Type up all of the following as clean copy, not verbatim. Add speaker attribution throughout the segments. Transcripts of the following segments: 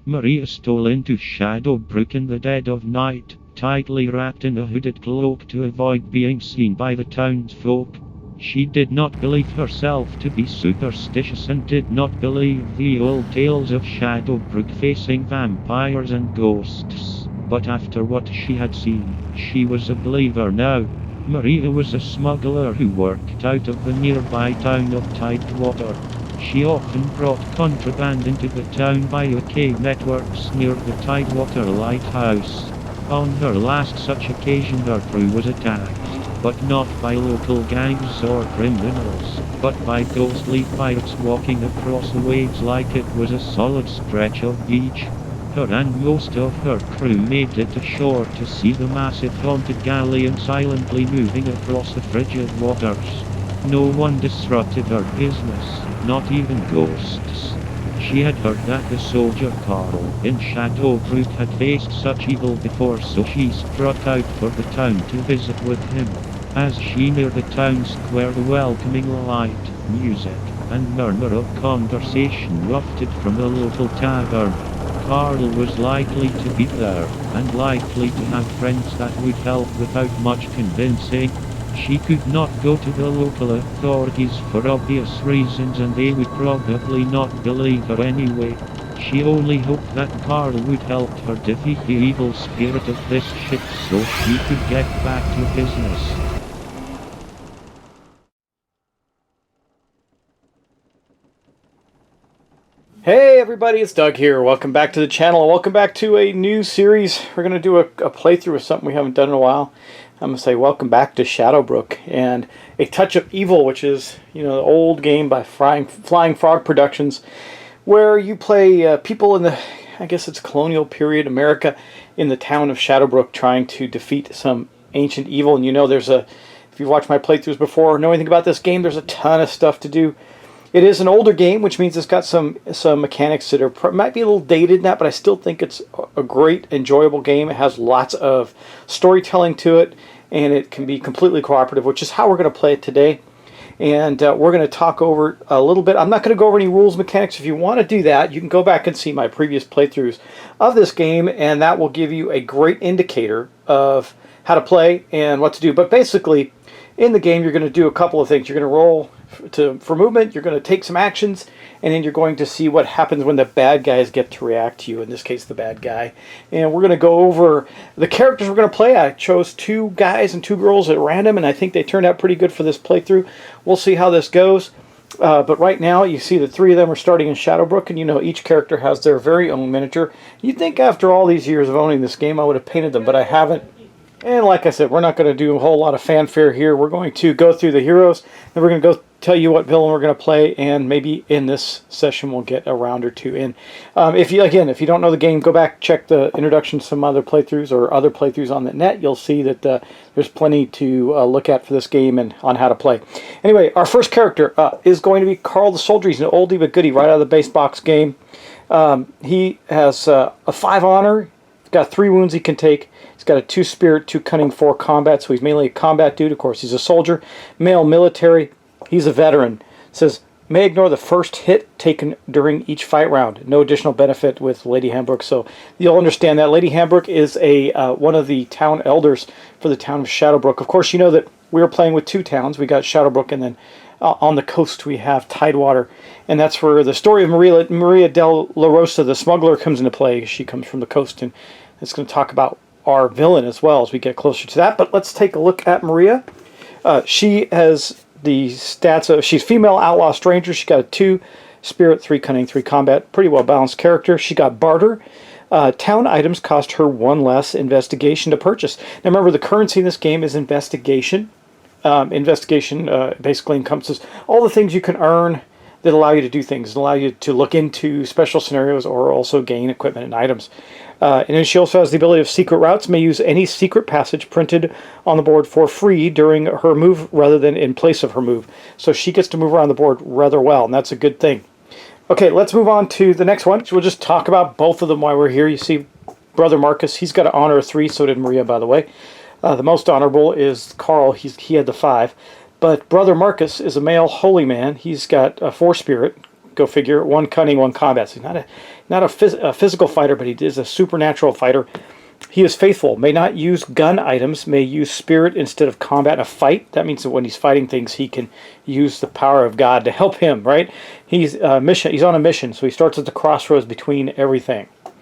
Speaker 1: Maria stole into Shadowbrook in the dead of night, tightly wrapped in a hooded cloak to avoid being seen by the townsfolk. She did not believe herself to be superstitious and did not believe the old tales of Shadowbrook facing vampires and ghosts. But after what she had seen, she was a believer now. Maria was a smuggler who worked out of the nearby town of Tidewater. She often brought contraband into the town via cave networks near the Tidewater lighthouse. On her last such occasion her crew was attacked, but not by local gangs or criminals, but by ghostly pirates walking across the waves like it was a solid stretch of beach. Her and most of her crew made it ashore to see the massive haunted galleon silently moving across the frigid waters. No one disrupted her business, not even ghosts. She had heard that the soldier Carl in Shadowbrook had faced such evil before, so she struck out for the town to visit with him. As she neared the town square, the welcoming light, music, and murmur of conversation wafted from the local tavern. Carl was likely to be there, and likely to have friends that would help without much convincing. She could not go to the local authorities for obvious reasons, and they would probably not believe her anyway. She only hoped that Carl would help her defeat the evil spirit of this ship so she could get back to business.
Speaker 2: Hey everybody, it's Doug here. Welcome back to the channel. Welcome back to a new series. We're going to do a playthrough of something we haven't done in a while. I'm going to say welcome back to Shadowbrook and A Touch of Evil, which is, the old game by Flying Frog Productions, where you play people in the, I guess it's colonial period America, in the town of Shadowbrook trying to defeat some ancient evil. And if you've watched my playthroughs before or know anything about this game, there's a ton of stuff to do. It is an older game, which means it's got some mechanics that might be a little dated in that, but I still think it's a great, enjoyable game. It has lots of storytelling to it, and it can be completely cooperative, which is how we're going to play it today. And we're going to talk over a little bit. I'm not going to go over any rules mechanics. If you want to do that, you can go back and see my previous playthroughs of this game, and that will give you a great indicator of how to play and what to do. But basically, in the game, you're going to do a couple of things. You're going to roll for movement, you're going to take some actions, and then you're going to see what happens when the bad guys get to react to you, in this case the bad guy. And we're going to go over the characters we're going to play. I chose 2 guys and 2 girls at random, and I think they turned out pretty good for this playthrough. We'll see how this goes. But right now you see that 3 of them are starting in Shadowbrook, and each character has their very own miniature. You'd think after all these years of owning this game I would have painted them, but I haven't. And like I said, we're not going to do a whole lot of fanfare here. We're going to go through the heroes, and we're going to go tell you what villain we're going to play, and maybe in this session we'll get a round or 2 in. If you don't know the game, go back, check the introduction to some other playthroughs or other playthroughs on the net. You'll see that there's plenty to look at for this game and on how to play. Anyway, our first character is going to be Carl the Soldier. He's an oldie but goodie right out of the base box game. He has a 5 honor. He's got 3 wounds he can take. He's got a 2 spirit, 2 cunning, 4 combat, so he's mainly a combat dude. Of course, he's a soldier. Male military. He's a veteran. It says, may ignore the first hit taken during each fight round. No additional benefit with Lady Hambrook. So you'll understand that. Lady Hambrook is one of the town elders for the town of Shadowbrook. Of course, you know that we're playing with 2 towns. We got Shadowbrook, and then on the coast we have Tidewater. And that's where the story of Maria del La Rosa, the smuggler, comes into play. She comes from the coast, and it's going to talk about our villain as well as we get closer to that. But let's take a look at Maria. She has the stats of, she's female outlaw stranger. She's got a 2 spirit, 3 cunning, 3 combat. Pretty well balanced character. She got barter. Town items cost her 1 less investigation to purchase. Now remember, the currency in this game is investigation. Investigation basically encompasses all the things you can earn that allow you to do things, allow you to look into special scenarios or also gain equipment and items. And then she also has the ability of secret routes, may use any secret passage printed on the board for free during her move rather than in place of her move. So she gets to move around the board rather well, and that's a good thing. Okay, let's move on to the next one. So we'll just talk about both of them while we're here. You see Brother Marcus, he's got an honor of 3, so did Maria, by the way. The most honorable is Carl, he had the 5. But Brother Marcus is a male holy man. He's got a 4 spirit, Go figure. 1 cunning, 1 combat. So he's not a physical fighter, but he is a supernatural fighter. He is faithful, may not use gun items, may use spirit instead of combat in a fight. That means that when he's fighting things, he can use the power of God to help him, right? He's on a mission, so he starts at the crossroads between everything. And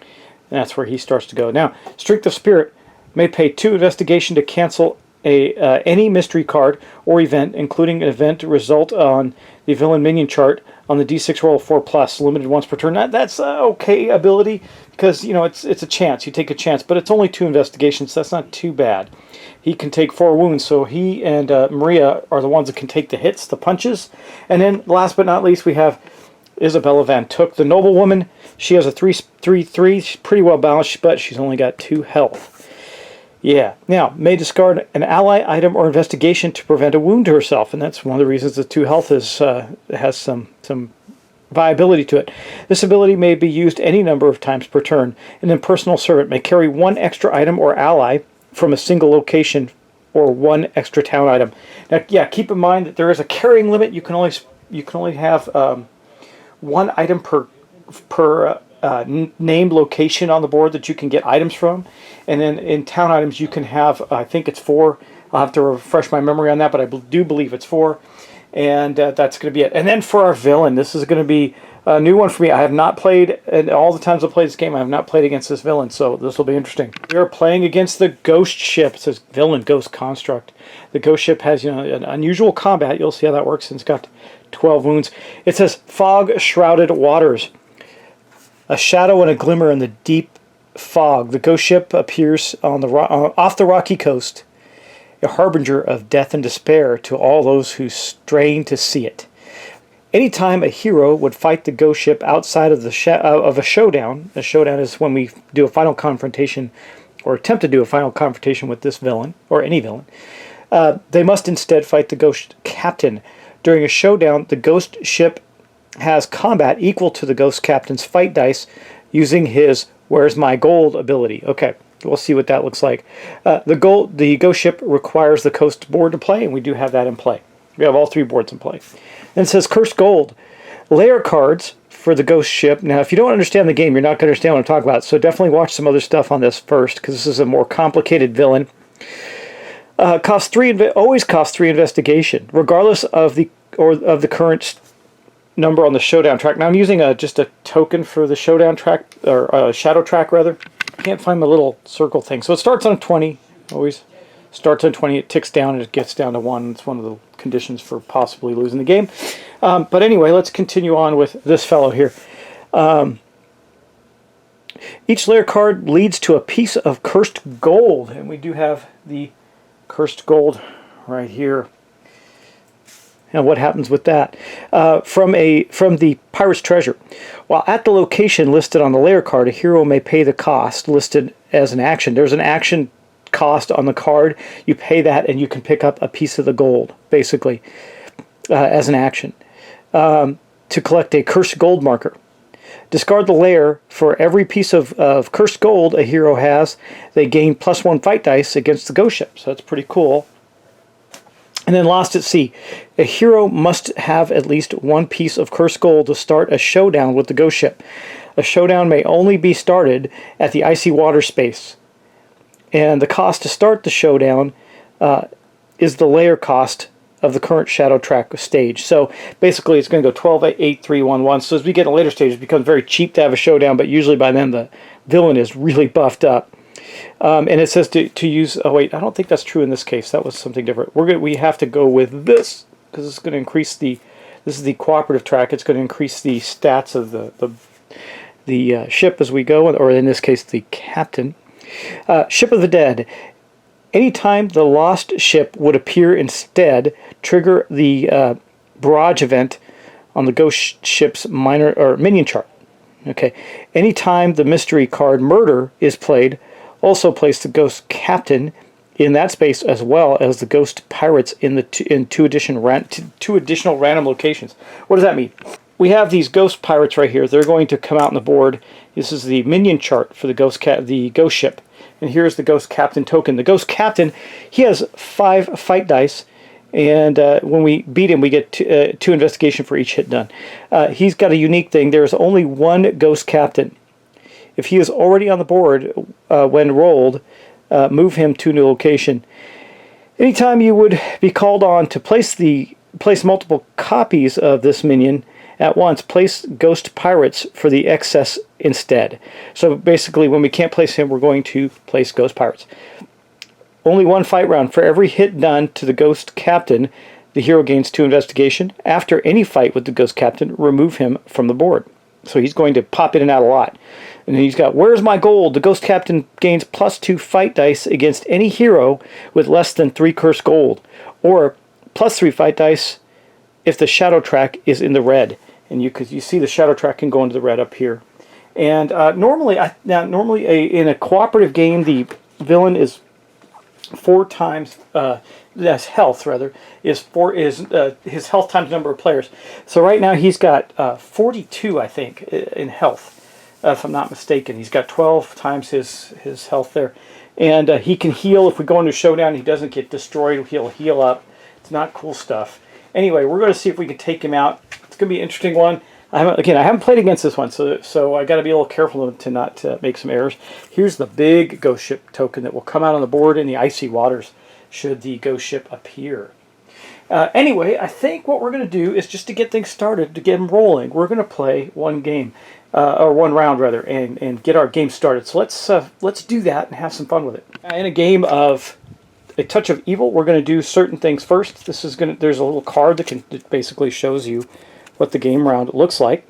Speaker 2: that's where he starts to go. Now, Strength of Spirit may pay 2 investigation to cancel any mystery card or event, including an event result on the villain minion chart on the D6 roll 4+, limited once per turn. That's okay ability, because it's a chance. You take a chance, but it's only 2 investigations, so that's not too bad. He can take 4 wounds, so he and Maria are the ones that can take the hits, the punches. And then, last but not least, we have Isabella Van Took, the noblewoman. She has a 3/3. She's pretty well balanced, but she's only got 2 health. Yeah. Now, may discard an ally item or investigation to prevent a wound to herself, and that's one of the reasons the 2 health has some viability to it. This ability may be used any number of times per turn. An impersonal servant may carry 1 extra item or ally from a single location or 1 extra town item. Now, yeah, keep in mind that there is a carrying limit. You can only have 1 item per named location on the board that you can get items from, and then in town items you can have, I think it's 4. I'll have to refresh my memory on that, but I do believe it's 4, and that's going to be it. And then for our villain, this is going to be a new one for me. I have not played, and all the times I've played this game, I have not played against this villain, so this will be interesting. We are playing against the Ghost Ship. It says Villain Ghost Construct. The Ghost Ship has an unusual combat. You'll see how that works, and it's got 12 wounds. It says Fog Shrouded Waters. A shadow and a glimmer in the deep fog. The ghost ship appears on off the rocky coast, a harbinger of death and despair to all those who strain to see it. Anytime a hero would fight the ghost ship outside of a showdown is when we do a final confrontation, or attempt to do a final confrontation with this villain, or any villain, they must instead fight the ghost captain. During a showdown, the ghost ship has combat equal to the ghost captain's fight dice using his Where's My Gold ability. Okay, we'll see what that looks like. The ghost ship requires the coast board to play, and we do have that in play. We have all 3 boards in play. Then it says Cursed Gold. Layer cards for the ghost ship. Now, if you don't understand the game, you're not going to understand what I'm talking about, so definitely watch some other stuff on this first, because this is a more complicated villain. Always costs 3 investigation, regardless of the current number on the showdown track. Now I'm using just a token for the showdown track, or shadow track rather. I can't find my little circle thing. So it starts on 20. Always starts on 20. It ticks down and it gets down to 1. It's one of the conditions for possibly losing the game. But anyway, let's continue on with this fellow here. Each layer card leads to a piece of cursed gold, and we do have the cursed gold right here. And what happens with that? From the Pirate's Treasure. While at the location listed on the layer card, a hero may pay the cost listed as an action. There's an action cost on the card. You pay that and you can pick up a piece of the gold, basically, as an action. To collect a cursed gold marker. Discard the layer. For every piece of cursed gold a hero has, they gain +1 fight dice against the ghost ship. So that's pretty cool. And then Lost at Sea. A hero must have at least 1 piece of cursed gold to start a showdown with the ghost ship. A showdown may only be started at the icy water space. And the cost to start the showdown is the layer cost of the current shadow track stage. So basically it's going to go 12, 8, 3, 1, 1. So as we get in later stages, it becomes very cheap to have a showdown, but usually by then the villain is really buffed up. And it says to use, oh wait, I don't think that's true in this case. That was something different. We have to go with this, because it's going to increase this is the cooperative track. It's going to increase the stats of the ship as we go, or in this case the captain. Ship of the Dead. Anytime the lost ship would appear instead, trigger the barrage event on the ghost ship's minor or minion chart. Okay. Anytime the mystery card Murder is played, also place the ghost captain in that space, as well as the ghost pirates in two additional random locations. What does that mean? We have these ghost pirates right here. They're going to come out on the board. This is the minion chart for the ghost ship. And here's the ghost captain token. The ghost captain, he has 5 fight dice, And when we beat him, we get two investigation for each hit done. He's got a unique thing. There's only one ghost captain. If he is already on the board when rolled, move him to a new location. Anytime you would be called on to place multiple copies of this minion at once, place ghost pirates for the excess instead. So basically, when we can't place him, we're going to place ghost pirates. Only one fight round. For every hit done to the ghost captain, the hero gains 2 investigation. After any fight with the ghost captain, remove him from the board. So he's going to pop in and out a lot. And then he's got, where's my gold? The ghost captain gains +2 fight dice against any hero with less than 3 cursed gold. Or +3 fight dice if the shadow track is in the red. And you see the shadow track can go into the red up here. And normally in a cooperative game, the villain is 4 times his health is his health times number of players. So right now he's got 42, I think, in health, if I'm not mistaken. He's got 12 times his health there, and he can heal if we go into showdown. He doesn't get destroyed. He'll heal up. It's not cool stuff. Anyway, we're going to see if we can take him out. It's going to be an interesting one. I haven't played against this one, so I got to be a little careful to not make some errors. Here's the big ghost ship token that will come out on the board in the icy waters should the ghost ship appear. Anyway, I think what we're going to do is just to get things started, to get them rolling, we're going to play one game, or one round rather, and get our game started. So let's do that and have some fun with it. In a game of A Touch of Evil, we're going to do certain things first. There's a little card that basically shows you what the game round looks like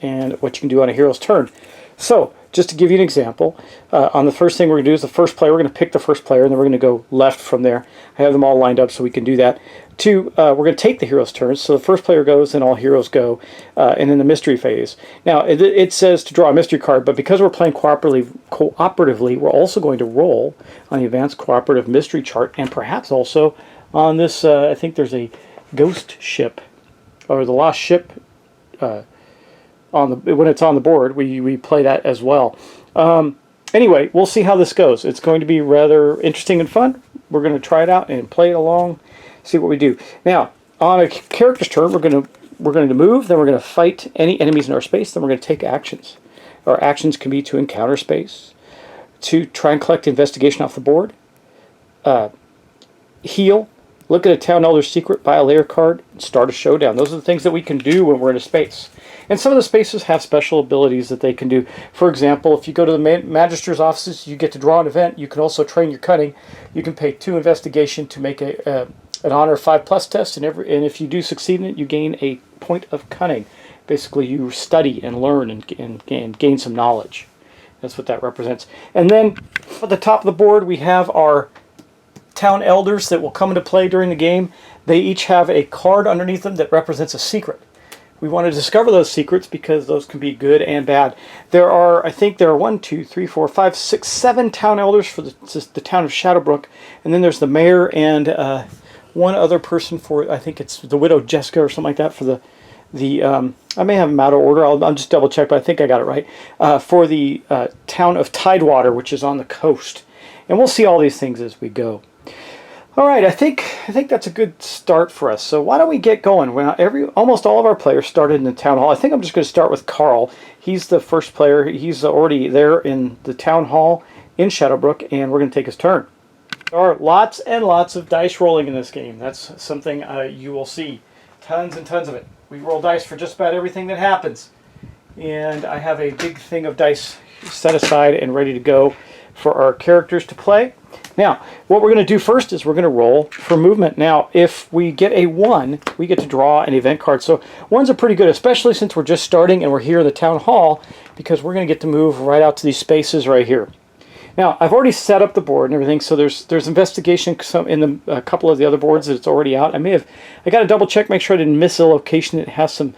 Speaker 2: and what you can do on a hero's turn. So, just to give you an example, on the first thing we're going to do is the first player. We're going to pick the first player, and then we're going to go left from there. I have them all lined up so we can do that. 2, we're going to take the hero's turns. So the first player goes, and all heroes go, and then the mystery phase. Now, it says to draw a mystery card, but because we're playing cooperatively, we're also going to roll on the advanced cooperative mystery chart, and perhaps also on this, I think there's a ghost ship, or the lost ship, when it's on the board, we play that as well. Anyway, we'll see how this goes. It's going to be rather interesting and fun. We're going to try it out and play it along, see what we do. Now, on a character's turn, we're going to move, then we're going to fight any enemies in our space, then we're going to take actions. Our actions can be to encounter space, to try and collect investigation off the board, heal, look at a Town Elder's Secret, buy a layer card, and start a showdown. Those are the things that we can do when we're in a space. And some of the spaces have special abilities that they can do. For example, if you go to the Magister's offices, you get to draw an event. You can also train your cunning. You can pay 2 investigation to make an honor 5+ test, and if you do succeed in it, you gain a point of cunning. Basically, you study and learn and gain some knowledge. That's what that represents. And then at the top of the board, we have our Town Elders that will come into play during the game. They each have a card underneath them that represents a secret. We want to discover those secrets because those can be good and bad. I think there are 1, 2, 3, 4, 5, 6, 7 Town Elders for the town of Shadowbrook, and then there's the mayor and one other person for, I think it's the widow Jessica or something like that, for I may have them out of order. I'll just double check, but I think I got it right. For the town of Tidewater, which is on the coast, and we'll see all these things as we go. All right, I think that's a good start for us. So why don't we get going? Well, almost all of our players started in the town hall. I think I'm just going to start with Carl. He's the first player. He's already there in the town hall in Shadowbrook, and we're going to take his turn. There are lots and lots of dice rolling in this game. That's something you will see. Tons and tons of it. We roll dice for just about everything that happens. And I have a big thing of dice set aside and ready to go for our characters to play. Now, what we're going to do first is we're going to roll for movement. Now, if we get a 1, we get to draw an event card. So 1s are pretty good, especially since we're just starting and we're here in the town hall, because we're going to get to move right out to these spaces right here. Now, I've already set up the board and everything, so there's investigation in a couple of the other boards that it's already out. I got to double check, make sure I didn't miss a location that has some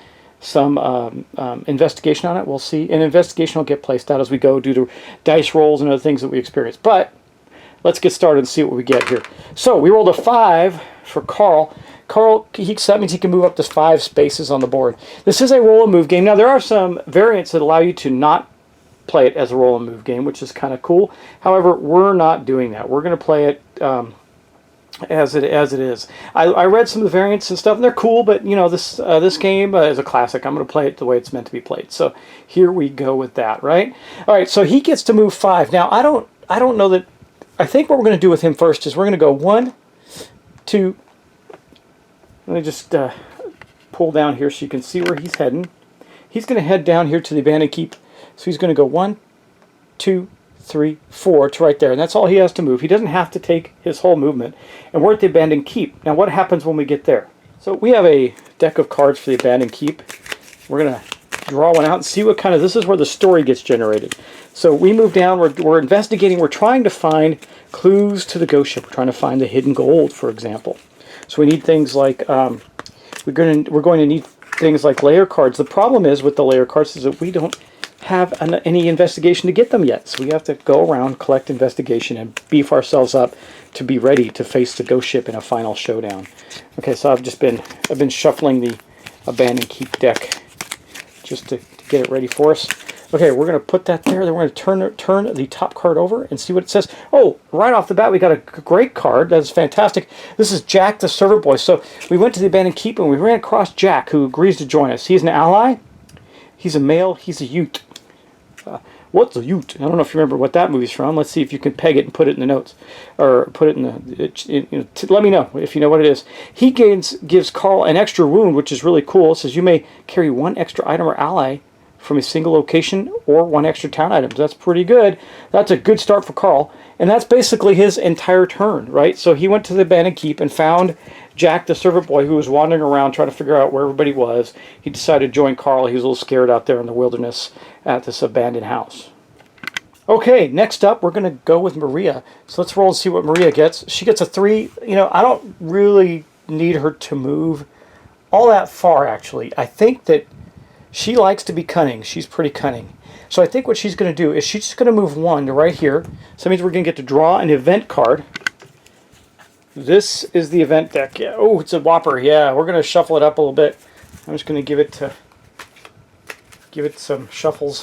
Speaker 2: investigation on it. We'll see. And investigation will get placed out as we go due to dice rolls and other things that we experience. But let's get started and see what we get here. So we rolled a 5 for Carl. Carl, that means he can move up to 5 spaces on the board. This is a roll and move game. Now there are some variants that allow you to not play it as a roll and move game, which is kind of cool. However, we're not doing that. We're going to play it as it is. I read some of the variants and stuff, and they're cool. But you know, this game is a classic. I'm going to play it the way it's meant to be played. So here we go with that. Right. All right. So he gets to move 5. Now I don't know that. I think what we're going to do with him first is we're going to go 1, 2. Let me just pull down here so you can see where he's heading. He's going to head down here to the abandoned keep. So he's going to go 1, 2, 3, 4 to right there. And that's all he has to move. He doesn't have to take his whole movement. And we're at the abandoned keep. Now what happens when we get there? So we have a deck of cards for the abandoned keep. We're going to draw one out and see what kind of... This is where the story gets generated. So we move down. We're investigating. We're trying to find clues to the ghost ship. We're trying to find the hidden gold, for example. So we need things like... we're going to need things like layer cards. The problem is with the layer cards is that we don't have any investigation to get them yet. So we have to go around, collect investigation, and beef ourselves up to be ready to face the ghost ship in a final showdown. Okay, so I've been shuffling the abandoned keep deck just to get it ready for us. Okay, we're going to put that there. Then we're going to turn the top card over and see what it says. Oh, right off the bat, we got a great card. That's fantastic. This is Jack the Servant Boy. So we went to the abandoned keep and we ran across Jack, who agrees to join us. He's an ally. He's a male. He's a Ute. What's a Ute? I don't know if you remember what that movie's from. Let's see if you can peg it and put it in the notes. Or put it in the... let me know if you know what it is. He gives Carl an extra wound, which is really cool. It says you may carry 1 extra item or ally from a single location or 1 extra town item. That's pretty good. That's a good start for Carl. And that's basically his entire turn, right? So he went to the abandoned keep and found Jack the Servant Boy, who was wandering around trying to figure out where everybody was. He decided to join Carl. He was a little scared out there in the wilderness at this abandoned house. Okay, next up we're going to go with Maria. So let's roll and see what Maria gets. She gets a 3. You know, I don't really need her to move all that far, actually. I think that she likes to be cunning. She's pretty cunning. So I think what she's going to do is she's just going to move 1 to right here. So that means we're going to get to draw an event card. This is the event deck. Yeah. Oh, it's a whopper. Yeah, we're going to shuffle it up a little bit. I'm just going to give it some shuffles.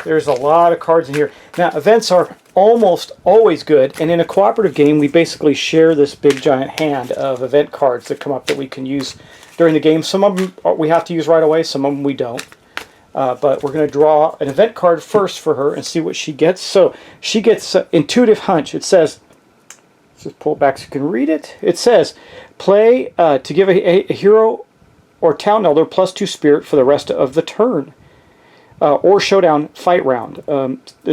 Speaker 2: There's a lot of cards in here. Now, events are almost always good. And in a cooperative game, we basically share this big giant hand of event cards that come up that we can use during the game. Some of them we have to use right away, some of them we don't. But we're going to draw an event card first for her and see what she gets. So she gets Intuitive Hunch. It says, let's just pull it back so you can read it. It says, play to give a hero or town elder +2 spirit for the rest of the turn. Or showdown fight round.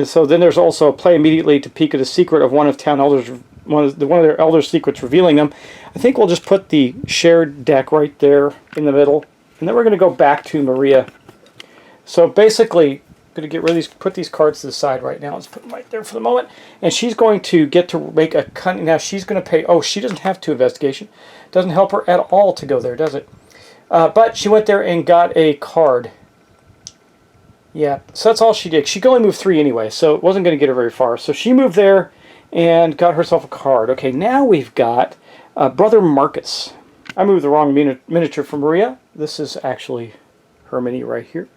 Speaker 2: So then there's also play immediately to peek at a secret of one of town elders, one of their elders' secrets, revealing them. I think we'll just put the shared deck right there in the middle, and then we're going to go back to Maria. So basically, I'm going to get rid of these, put these cards to the side right now. Let's put them right there for the moment, and she's going to get to make a cunning. Now she's going to pay. Oh, she doesn't have 2 investigation. Doesn't help her at all to go there, does it? But she went there and got a card. Yeah, so that's all she did. She could only move 3 anyway, so it wasn't going to get her very far. So she moved there and got herself a card. Okay, now we've got Brother Marcus. I moved the wrong miniature for Maria. This is actually her mini right here.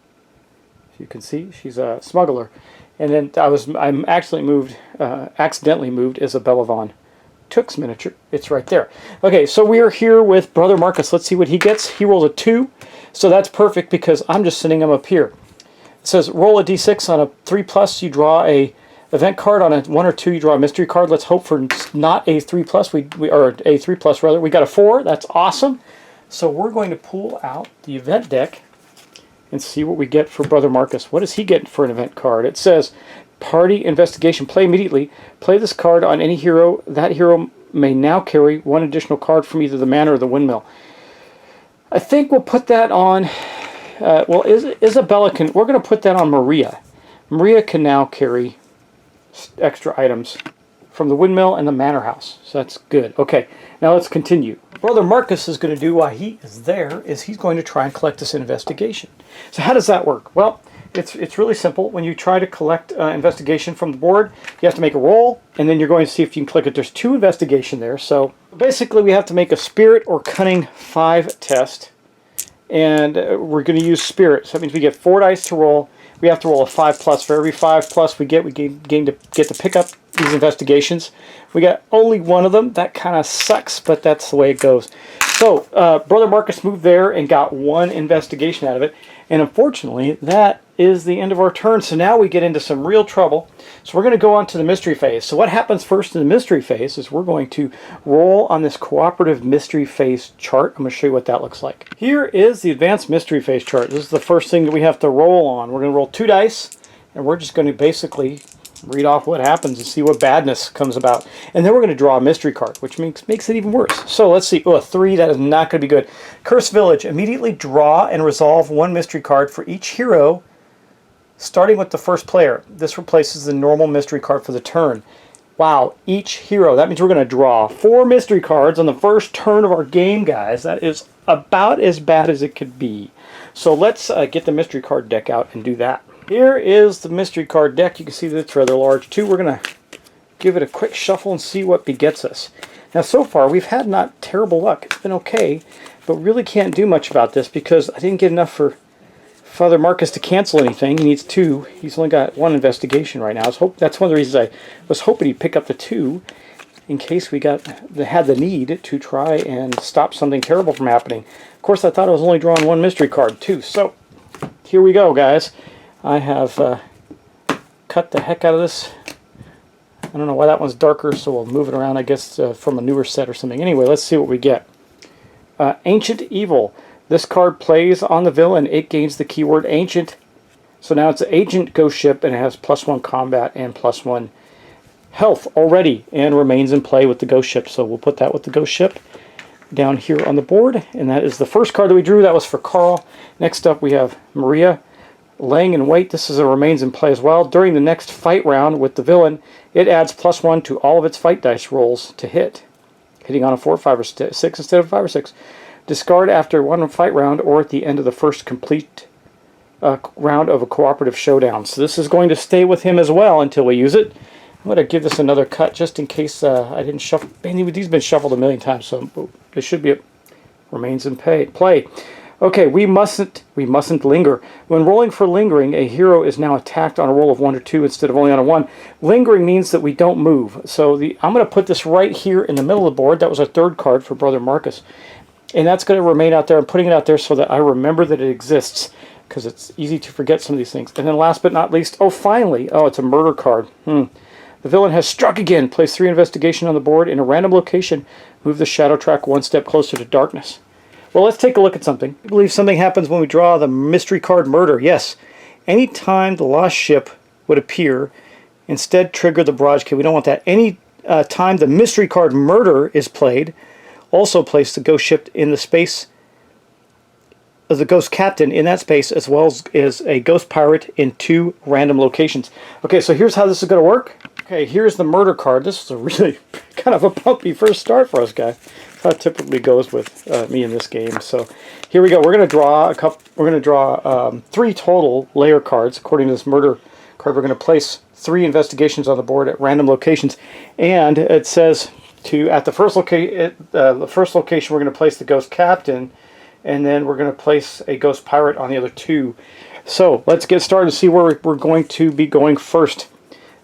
Speaker 2: As you can see, she's a smuggler. And then I'm accidentally moved Isabella Von Took's miniature. It's right there. Okay, so we are here with Brother Marcus. Let's see what he gets. He rolls a 2, so that's perfect because I'm just sending him up here. It says roll a d6 on a 3+. You draw a event card. On a 1 or 2, you draw a mystery card. Let's hope for not a 3+. Or a 3+ rather. We got a 4. That's awesome. So we're going to pull out the event deck and see what we get for Brother Marcus. What does he get for an event card? It says party investigation. Play immediately. Play this card on any hero. That hero may now carry 1 additional card from either the manor or the windmill. I think we'll put that on. Well, Isabella can... We're going to put that on Maria. Maria can now carry extra items from the windmill and the manor house. So that's good. Okay, now let's continue. Brother Marcus is going to do while he is there is he's going to try and collect this investigation. So how does that work? Well, it's really simple. When you try to collect investigation from the board, you have to make a roll, and then you're going to see if you can click it. There's 2 investigation there. So basically we have to make a spirit or cunning 5 test. And we're going to use spirit. So that means we get 4 dice to roll. We have to roll a 5+. For every 5+ we get to pick up these investigations. We got only one of them. That kind of sucks, but that's the way it goes. So, Brother Marcus moved there and got one investigation out of it. And unfortunately, that is the end of our turn. So now we get into some real trouble. So we're going to go on to the mystery phase. So what happens first in the mystery phase is we're going to roll on this cooperative mystery phase chart. I'm going to show you what that looks like. Here is the advanced mystery phase chart. This is the first thing that we have to roll on. We're going to roll 2 dice, and we're just going to basically read off what happens and see what badness comes about. And then we're going to draw a mystery card, which makes it even worse. So let's see. Oh, a 3, that is not going to be good. Cursed Village. Immediately draw and resolve 1 mystery card for each hero, starting with the first player. This replaces the normal mystery card for the turn. Wow, each hero. That means we're going to draw 4 mystery cards on the first turn of our game, guys. That is about as bad as it could be. So let's get the mystery card deck out and do that. Here is the mystery card deck. You can see that it's rather large too. We're going to give it a quick shuffle and see what begets us. Now so far we've had not terrible luck. It's been okay, but really can't do much about this because I didn't get enough for Father Marcus to cancel anything. He needs 2. He's only got 1 investigation right now. That's one of the reasons I was hoping he'd pick up the 2 in case we had the need to try and stop something terrible from happening. Of course, I thought I was only drawing 1 mystery card too. So here we go, guys. I have cut the heck out of this. I don't know why that one's darker, so we'll move it around, I guess, from a newer set or something. Anyway, let's see what we get. Ancient Evil. This card plays on the villain. It gains the keyword Ancient. So now it's an Ancient Ghost Ship, and it has +1 combat and +1 health already, and remains in play with the Ghost Ship. So we'll put that with the Ghost Ship down here on the board. And that is the first card that we drew. That was for Carl. Next up, we have Maria. Laying in wait. This is a remains in play as well. During the next fight round with the villain, it adds +1 to all of its fight dice rolls to hit. Hitting on a 4, 5, or 6 instead of 5 or 6. Discard after 1 fight round or at the end of the first complete round of a cooperative showdown. So this is going to stay with him as well until we use it. I'm going to give this another cut just in case I didn't shuffle. These have been shuffled a million times, so this should be remains in play. Okay, we mustn't linger. When rolling for lingering, a hero is now attacked on a roll of 1 or 2 instead of only on a 1. Lingering means that we don't move. So I'm going to put this right here in the middle of the board. That was a 3rd card for Brother Marcus. And that's going to remain out there. I'm putting it out there so that I remember that it exists, because it's easy to forget some of these things. And then last but not least, finally, it's a murder card. The villain has struck again. Place 3 investigation on the board. In a random location, move the shadow track 1 step closer to darkness. Well, let's take a look at something. I believe something happens when we draw the mystery card Murder. Yes. Anytime the lost ship would appear, instead trigger the barrage key. We don't want that. Any time the mystery card Murder is played, also place the ghost ship in the space of the ghost captain in that space, as well as a ghost pirate in 2 random locations. Okay, so here's how this is going to work. Okay, here's the Murder card. This is a really kind of a bumpy first start for us, guys. That's how it typically goes with me in this game. So here we go. We're going to draw a couple. We're going to draw 3 total layer cards according to this Murder card. We're going to place 3 investigations on the board at random locations, and it says at the first location we're going to place the ghost captain, and then we're going to place a ghost pirate on the other 2. So let's get started and see where we're going to be going first.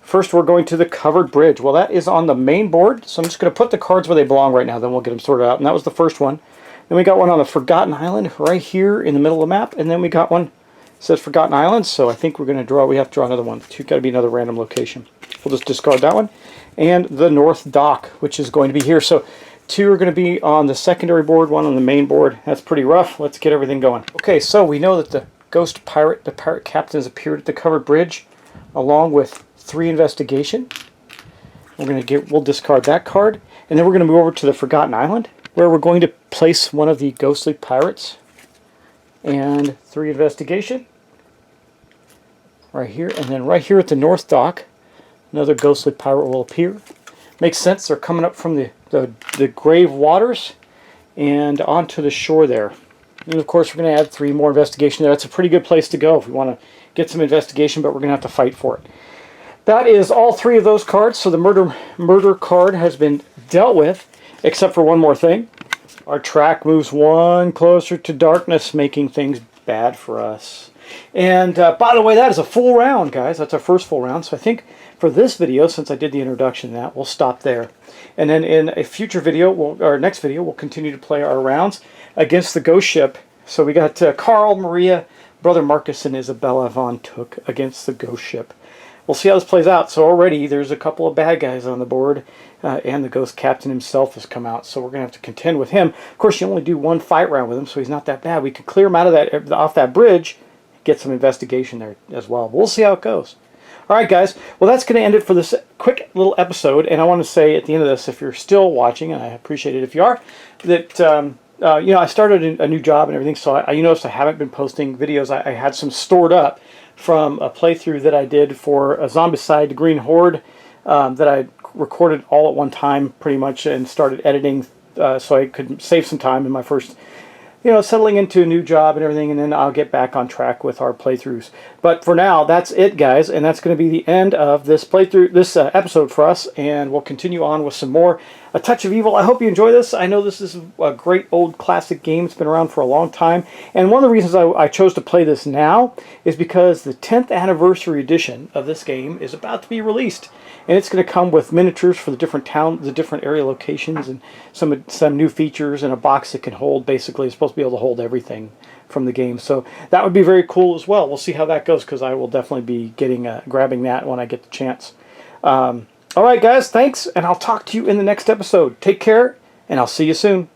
Speaker 2: First, we're going to the covered bridge. Well, that is on the main board, so I'm just going to put the cards where they belong right now, then we'll get them sorted out. And that was the first one. Then we got one on the Forgotten Island right here in the middle of the map, and then we got one that says Forgotten Island, so I think we have to draw another one. It's got to be another random location. We'll just discard that one. And the North Dock, which is going to be here. So 2 are going to be on the secondary board, 1 on the main board. That's pretty rough. Let's get everything going. Okay, so we know that the ghost pirate, the pirate captain, has appeared at the covered bridge, along with 3 investigation. We'll discard that card, and then we're going to move over to the Forgotten Island, where we're going to place one of the ghostly pirates and 3 investigation right here, and then right here at the North Dock, another ghostly pirate will appear. Makes sense. They're coming up from the grave waters and onto the shore there. And of course, we're going to add 3 more investigation there. That's a pretty good place to go if we want to get some investigation, but we're going to have to fight for it. That is all 3 of those cards, so the murder card has been dealt with, except for one more thing. Our track moves 1 closer to darkness, making things bad for us. And by the way, that is a full round, guys. That's our first full round. So I think for this video, since I did the introduction to that, we'll stop there. And then in a future video, or next video, we'll continue to play our rounds against the ghost ship. So we got Carl, Maria, Brother Marcus, and Isabella von Took against the ghost ship. We'll see how this plays out. So already there's a couple of bad guys on the board, and the ghost captain himself has come out. So we're going to have to contend with him. Of course, you only do one fight round with him, so he's not that bad. We could clear him out of that, off that bridge, get some investigation there as well. But we'll see how it goes. All right, guys. Well, that's going to end it for this quick little episode. And I want to say at the end of this, if you're still watching, and I appreciate it if you are, that you know, I started a new job and everything, so you noticed I haven't been posting videos. I had some stored up from a playthrough that I did for a Zombicide Green Horde that I recorded all at one time, pretty much, and started editing so I could save some time in my first, you know, settling into a new job and everything, and then I'll get back on track with our playthroughs. But for now, that's it, guys, and that's going to be the end of this playthrough, this episode for us, and we'll continue on with some more A Touch of Evil. I hope you enjoy this. I know this is a great old classic game. It's been around for a long time, and one of the reasons I chose to play this now is because the 10th anniversary edition of this game is about to be released. And it's going to come with miniatures for the different the different area locations, and some new features, and a box that can hold, basically, it's supposed to be able to hold everything from the game. So that would be very cool as well. We'll see how that goes, because I will definitely be grabbing that when I get the chance. All right, guys, thanks, and I'll talk to you in the next episode. Take care, and I'll see you soon.